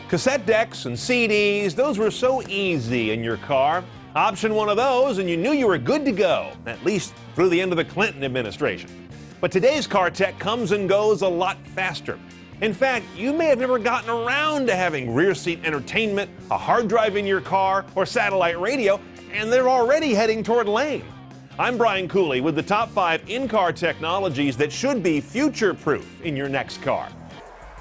Cassette decks and CDs, those were so easy in your car. Option one of those and you knew you were good to go, at least through the end of the Clinton administration. But today's car tech comes and goes a lot faster. In fact, you may have never gotten around to having rear seat entertainment, a hard drive in your car, or satellite radio, and they're already heading toward lame. I'm Brian Cooley with the top 5 in-car technologies that should be future-proof in your next car.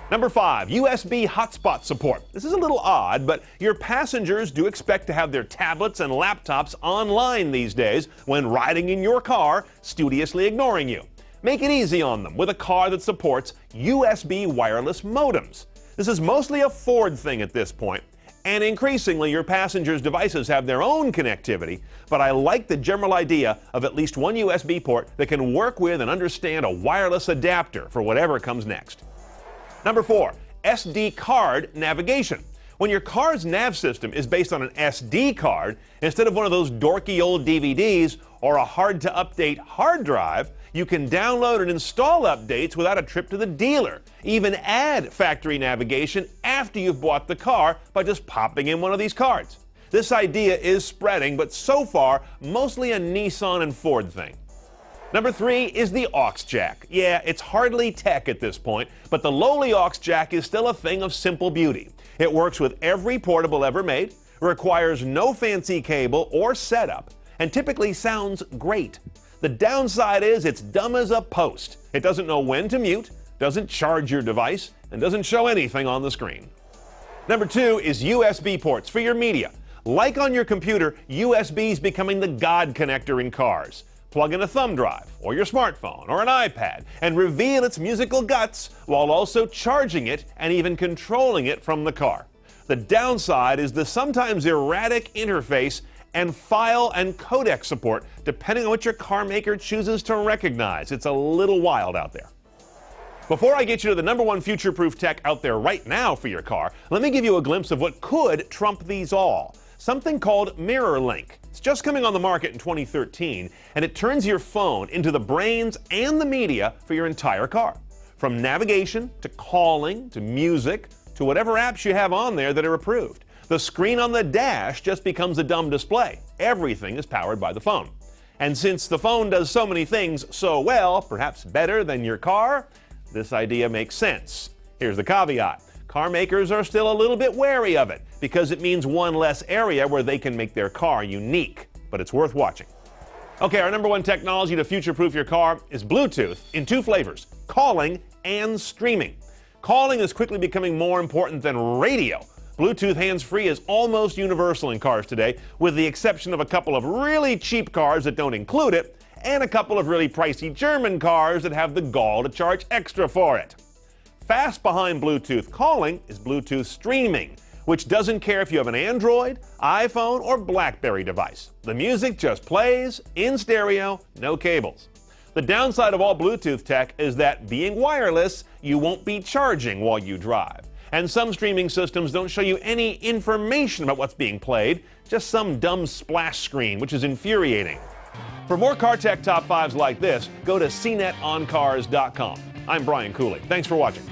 Number 5, USB hotspot support. This is a little odd, but your passengers do expect to have their tablets and laptops online these days when riding in your car, studiously ignoring you. Make it easy on them with a car that supports USB wireless modems. This is mostly a Ford thing at this point, and increasingly your passengers' devices have their own connectivity, but I like the general idea of at least one USB port that can work with and understand a wireless adapter for whatever comes next. Number 4, SD card navigation. When your car's nav system is based on an SD card instead of one of those dorky old DVDs or a hard-to-update hard drive, you can download and install updates without a trip to the dealer. Even add factory navigation after you've bought the car by just popping in one of these cards. This idea is spreading, but so far, mostly a Nissan and Ford thing. Number 3 is the aux jack. Yeah, it's hardly tech at this point, but the lowly aux jack is still a thing of simple beauty. It works with every portable ever made, requires no fancy cable or setup, and typically sounds great. The downside is it's dumb as a post. It doesn't know when to mute, doesn't charge your device, and doesn't show anything on the screen. Number 2 is USB ports for your media. Like on your computer, USB is becoming the God connector in cars. Plug in a thumb drive, or your smartphone, or an iPad, and reveal its musical guts while also charging it and even controlling it from the car. The downside is the sometimes erratic interface and file and codec support, depending on what your car maker chooses to recognize. It's a little wild out there. Before I get you to the number 1 future-proof tech out there right now for your car, let me give you a glimpse of what could trump these all. Something called Mirrorlink. It's just coming on the market in 2013, and it turns your phone into the brains and the media for your entire car. From navigation, to calling, to music, to whatever apps you have on there that are approved. The screen on the dash just becomes a dumb display. Everything is powered by the phone. And since the phone does so many things so well, perhaps better than your car, this idea makes sense. Here's the caveat. Car makers are still a little bit wary of it because it means one less area where they can make their car unique, but it's worth watching. Okay, our number 1 technology to future-proof your car is Bluetooth in 2 flavors, calling and streaming. Calling is quickly becoming more important than radio. Bluetooth hands-free is almost universal in cars today, with the exception of a couple of really cheap cars that don't include it, and a couple of really pricey German cars that have the gall to charge extra for it. Fast behind Bluetooth calling is Bluetooth streaming, which doesn't care if you have an Android, iPhone, or BlackBerry device. The music just plays in stereo, no cables. The downside of all Bluetooth tech is that being wireless, you won't be charging while you drive. And some streaming systems don't show you any information about what's being played, just some dumb splash screen, which is infuriating. For more car tech top 5s like this, go to CNETOnCars.com. I'm Brian Cooley. Thanks for watching.